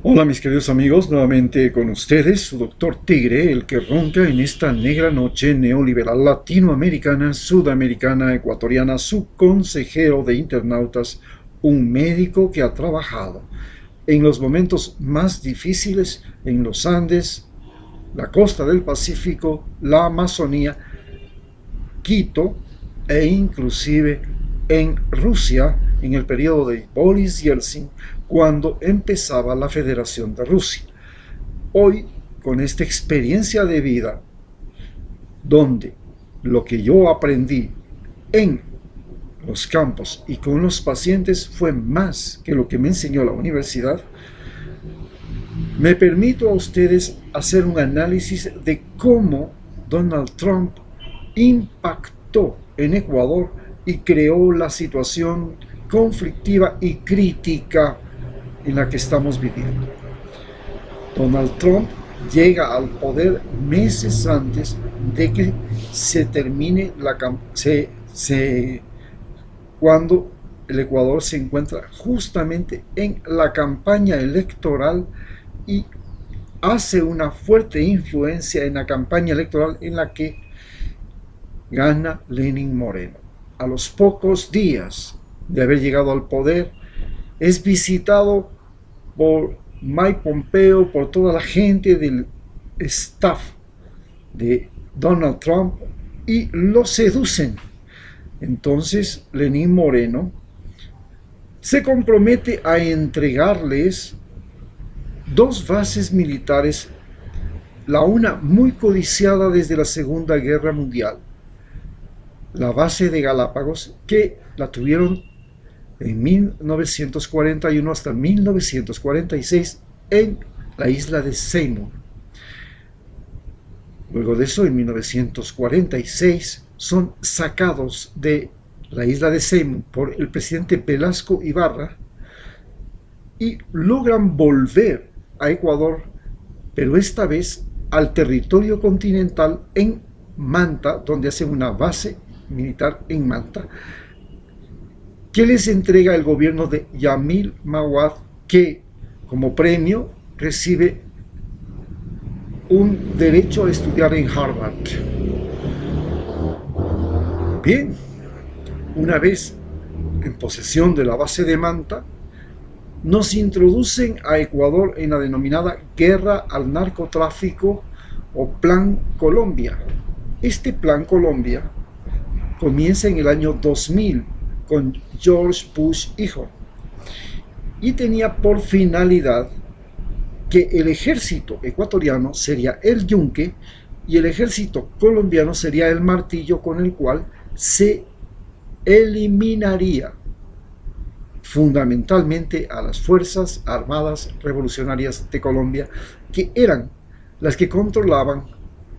Hola mis queridos amigos, nuevamente con ustedes, su doctor Tigre, el que ronca en esta negra noche neoliberal latinoamericana, sudamericana, ecuatoriana, su consejero de internautas, un médico que ha trabajado en los momentos más difíciles en los Andes, la costa del Pacífico, la Amazonía, Quito e inclusive en Rusia en el periodo de Boris Yeltsin, cuando empezaba la Federación de Rusia. Hoy, con esta experiencia de vida, donde lo que yo aprendí en los campos y con los pacientes fue más que lo que me enseñó la universidad, me permito a ustedes hacer un análisis de cómo Donald Trump impactó en Ecuador y creó la situación conflictiva y crítica en la que estamos viviendo. Donald Trump llega al poder meses antes de que se termine cuando el Ecuador se encuentra justamente en la campaña electoral y hace una fuerte influencia en la campaña electoral en la que gana Lenín Moreno. A los pocos días de haber llegado al poder, es visitado por Mike Pompeo, por toda la gente del staff de Donald Trump y lo seducen. Entonces Lenín Moreno se compromete a entregarles dos bases militares, la una muy codiciada desde la Segunda Guerra Mundial, la base de Galápagos, que la tuvieron en 1941 hasta 1946 en la isla de Seymour. Luego de eso, en 1946, son sacados de la isla de Seymour por el presidente Velasco Ibarra y logran volver a Ecuador, pero esta vez al territorio continental en Manta, donde hacen una base militar en Manta, que les entrega el gobierno de Yamil Maguad, que como premio recibe un derecho a estudiar en Harvard. Bien, una vez en posesión de la base de Manta, nos introducen a Ecuador en la denominada Guerra al Narcotráfico o Plan Colombia. Este Plan Colombia comienza en el año 2000 con George Bush hijo y tenía por finalidad que el ejército ecuatoriano sería el yunque y el ejército colombiano sería el martillo con el cual se eliminaría fundamentalmente a las Fuerzas Armadas Revolucionarias de Colombia, que eran las que controlaban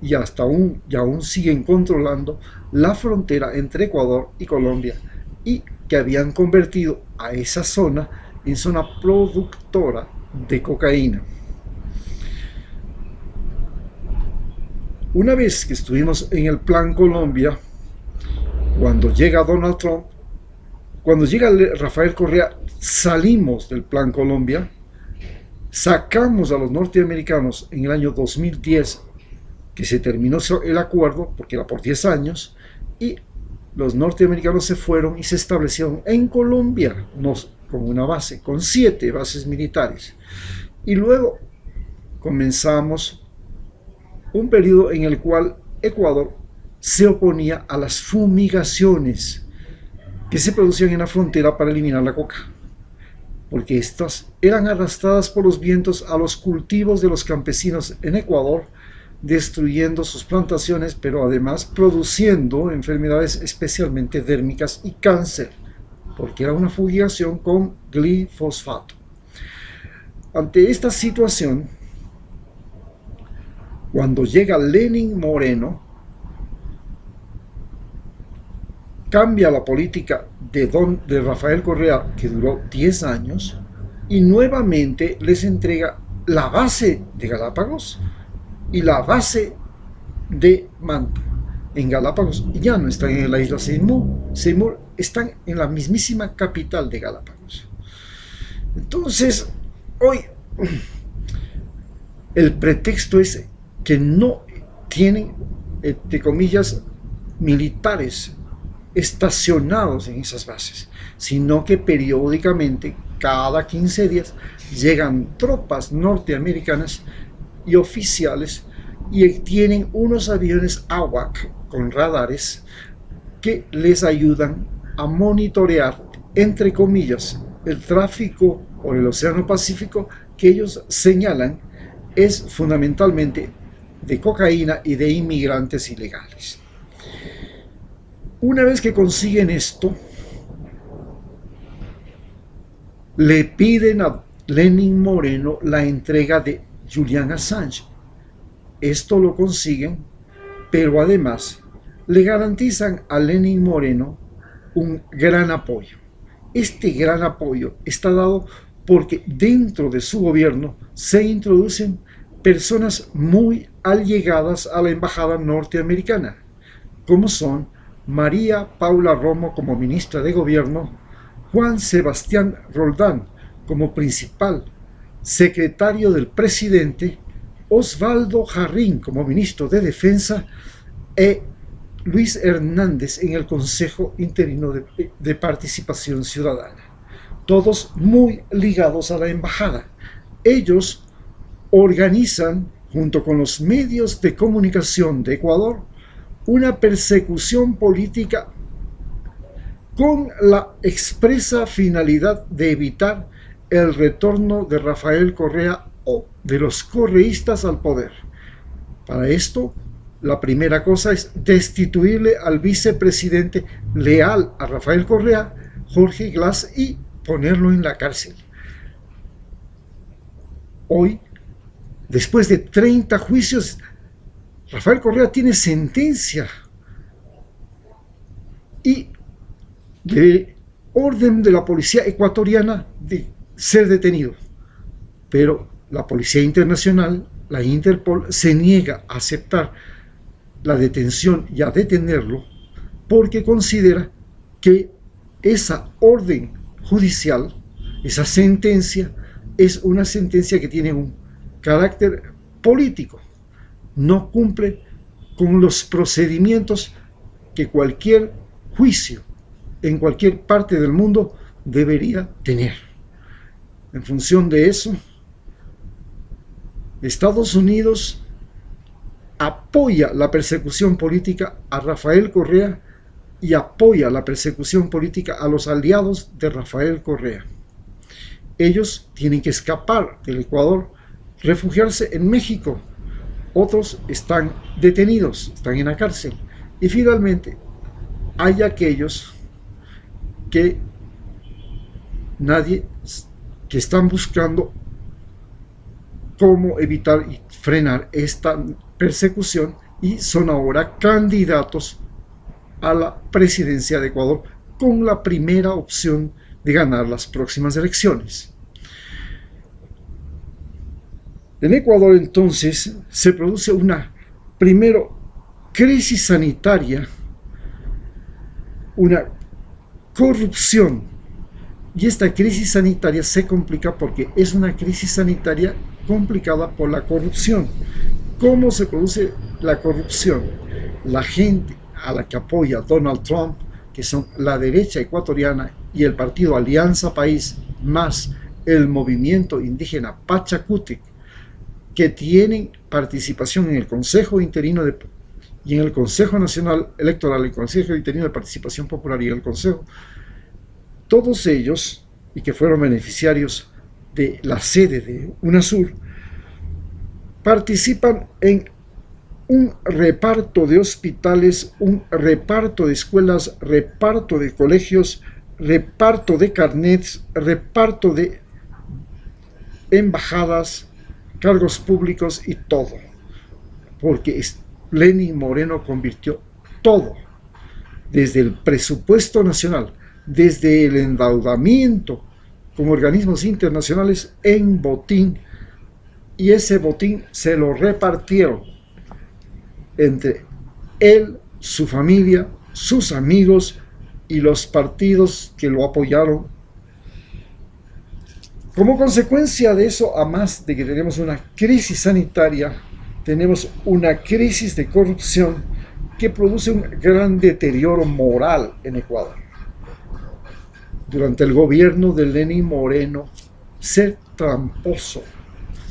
y aún siguen controlando la frontera entre Ecuador y Colombia, y que habían convertido a esa zona en zona productora de cocaína. Una vez que estuvimos en el Plan Colombia, cuando llega Donald Trump, cuando llega Rafael Correa, salimos del Plan Colombia, sacamos a los norteamericanos en el año 2010, que se terminó el acuerdo, porque era por 10 años, y los norteamericanos se fueron y se establecieron en Colombia, con una base, con 7 bases militares. Y luego comenzamos un periodo en el cual Ecuador se oponía a las fumigaciones que se producían en la frontera para eliminar la coca, porque estas eran arrastradas por los vientos a los cultivos de los campesinos en Ecuador, destruyendo sus plantaciones, pero además produciendo enfermedades especialmente dérmicas y cáncer, porque era una fumigación con glifosfato. Ante esta situación, cuando llega Lenín Moreno, cambia la política de Rafael Correa, que duró 10 años, y nuevamente les entrega la base de Galápagos y la base de Manta. En Galápagos ya no están en la isla Seymour, están en la mismísima capital de Galápagos. Entonces, hoy el pretexto es que no tienen, entre comillas, militares estacionados en esas bases, sino que periódicamente, cada 15 días, llegan tropas norteamericanas y oficiales y tienen unos aviones AWAC con radares que les ayudan a monitorear, entre comillas, el tráfico por el Océano Pacífico, que ellos señalan es fundamentalmente de cocaína y de inmigrantes ilegales. Una vez que consiguen esto, le piden a Lenin Moreno la entrega de Julian Assange. Esto lo consiguen, pero además le garantizan a Lenin Moreno un gran apoyo. Este gran apoyo está dado porque dentro de su gobierno se introducen personas muy allegadas a la embajada norteamericana, como son María Paula Romo como ministra de Gobierno, Juan Sebastián Roldán como principal secretario del presidente, Osvaldo Jarrín como ministro de Defensa e Luis Hernández en el Consejo Interino de Participación Ciudadana. Todos muy ligados a la embajada. Ellos organizan, junto con los medios de comunicación de Ecuador, una persecución política con la expresa finalidad de evitar el retorno de Rafael Correa o de los correístas al poder. Para esto, la primera cosa es destituirle al vicepresidente leal a Rafael Correa, Jorge Glass, y ponerlo en la cárcel. Hoy, después de 30 juicios, Rafael Correa tiene sentencia y de orden de la policía ecuatoriana de ser detenido. Pero la policía internacional, la Interpol, se niega a aceptar la detención y a detenerlo porque considera que esa orden judicial, esa sentencia, es una sentencia que tiene un carácter político. No cumple con los procedimientos que cualquier juicio en cualquier parte del mundo debería tener. En función de eso, Estados Unidos apoya la persecución política a Rafael Correa y apoya la persecución política a los aliados de Rafael Correa. Ellos tienen que escapar del Ecuador, refugiarse en México. Otros están detenidos, están en la cárcel. Y finalmente, hay aquellos que están buscando cómo evitar y frenar esta persecución y son ahora candidatos a la presidencia de Ecuador con la primera opción de ganar las próximas elecciones. En Ecuador entonces se produce una primero crisis sanitaria, una corrupción, y esta crisis sanitaria se complica porque es una crisis sanitaria complicada por la corrupción. ¿Cómo se produce la corrupción? La gente a la que apoya Donald Trump, que son la derecha ecuatoriana y el partido Alianza País, más el movimiento indígena Pachacútec, que tienen participación en el Consejo Interino y en el Consejo Nacional Electoral, el Consejo Interino de Participación Popular y el Consejo, todos ellos, y que fueron beneficiarios de la sede de UNASUR, participan en un reparto de hospitales, un reparto de escuelas, reparto de colegios, reparto de carnets, reparto de embajadas, cargos públicos y todo. Porque Lenin Moreno convirtió todo, desde el presupuesto nacional, desde el endeudamiento con organismos internacionales, en botín, y ese botín se lo repartieron entre él, su familia, sus amigos y los partidos que lo apoyaron Como consecuencia de eso, a más de que tenemos una crisis sanitaria, tenemos una crisis de corrupción que produce un gran deterioro moral en Ecuador. Durante el gobierno de Lenín Moreno, ser tramposo,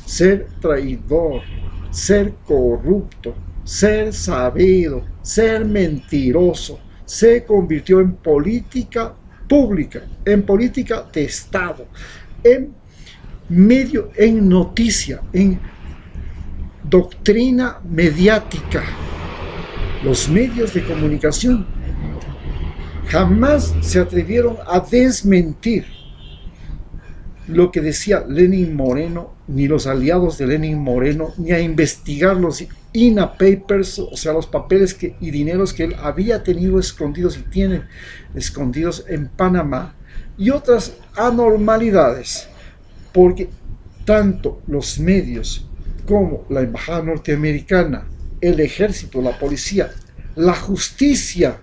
ser traidor, ser corrupto, ser sabido, ser mentiroso, se convirtió en política pública, en política de Estado, en medio, en noticia, en doctrina mediática. Los medios de comunicación jamás se atrevieron a desmentir lo que decía Lenín Moreno, ni los aliados de Lenín Moreno, ni a investigar los INA Papers, o sea, los papeles y dineros que él había tenido escondidos y tiene escondidos en Panamá, y otras anormalidades, porque tanto los medios como la embajada norteamericana, el ejército, la policía, la justicia,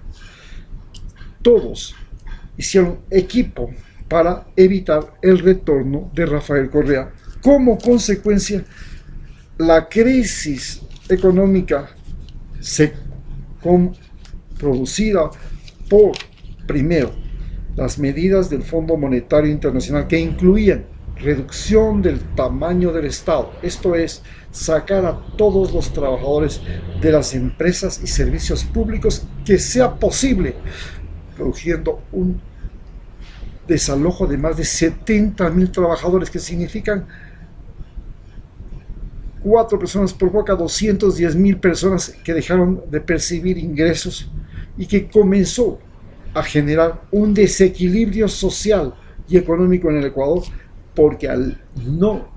todos hicieron equipo para evitar el retorno de Rafael Correa. Como consecuencia, la crisis económica producida por, primero, las medidas del Fondo Monetario Internacional, que incluían reducción del tamaño del Estado, esto es, sacar a todos los trabajadores de las empresas y servicios públicos que sea posible, produciendo un desalojo de más de 70,000 trabajadores, que significan 4 personas por boca, 210,000 personas que dejaron de percibir ingresos y que comenzó a generar un desequilibrio social y económico en el Ecuador, porque al no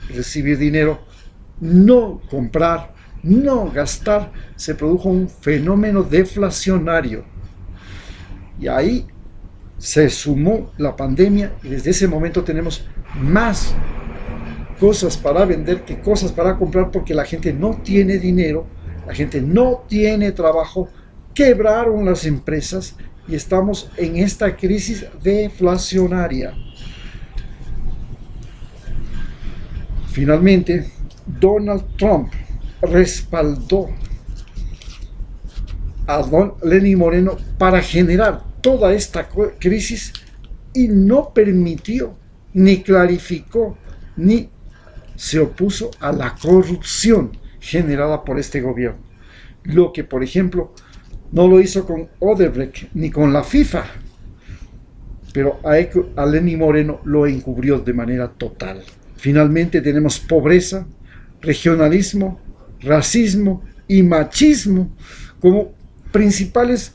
recibir dinero, no comprar, no gastar, se produjo un fenómeno deflacionario. Y ahí se sumó la pandemia y desde ese momento tenemos más cosas para vender que cosas para comprar, porque la gente no tiene dinero, la gente no tiene trabajo, quebraron las empresas y estamos en esta crisis deflacionaria. Finalmente, Donald Trump respaldó a Lenín Moreno para generar toda esta crisis y no permitió, ni clarificó, ni se opuso a la corrupción generada por este gobierno. Lo que, por ejemplo, no lo hizo con Odebrecht ni con la FIFA, pero a Lenín Moreno lo encubrió de manera total. Finalmente tenemos pobreza, regionalismo, racismo y machismo como principales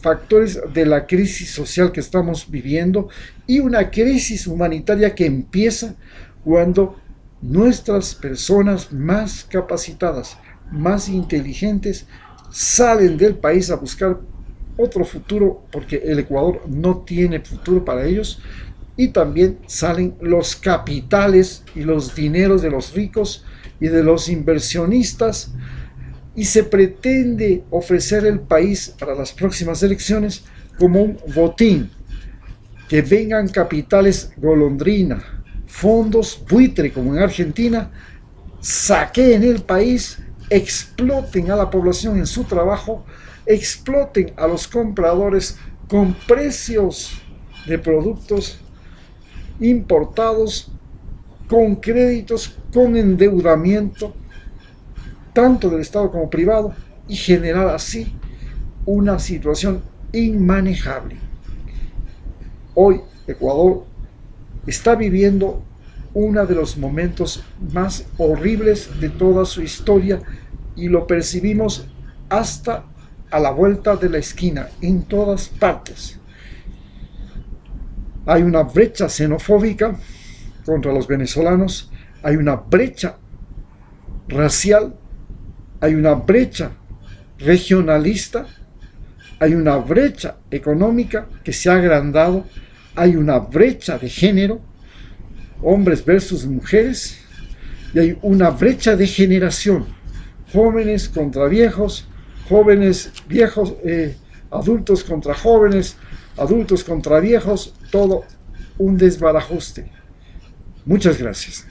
factores de la crisis social que estamos viviendo, y una crisis humanitaria que empieza cuando nuestras personas más capacitadas, más inteligentes, salen del país a buscar otro futuro, porque el Ecuador no tiene futuro para ellos, y también salen los capitales y los dineros de los ricos y de los inversionistas, y se pretende ofrecer el país para las próximas elecciones como un botín, que vengan capitales golondrina, fondos buitre como en Argentina, saqueen el país, exploten a la población en su trabajo, exploten a los compradores con precios de productos importados, con créditos, con endeudamiento, tanto del Estado como privado, y generar así una situación inmanejable. Hoy Ecuador está viviendo uno de los momentos más horribles de toda su historia, y lo percibimos hasta a la vuelta de la esquina, en todas partes. Hay una brecha xenofóbica contra los venezolanos, hay una brecha racial, hay una brecha regionalista, hay una brecha económica que se ha agrandado, hay una brecha de género, hombres versus mujeres, y hay una brecha de generación, jóvenes contra viejos, jóvenes viejos, adultos contra jóvenes, adultos contra viejos, todo un desbarajuste. Muchas gracias.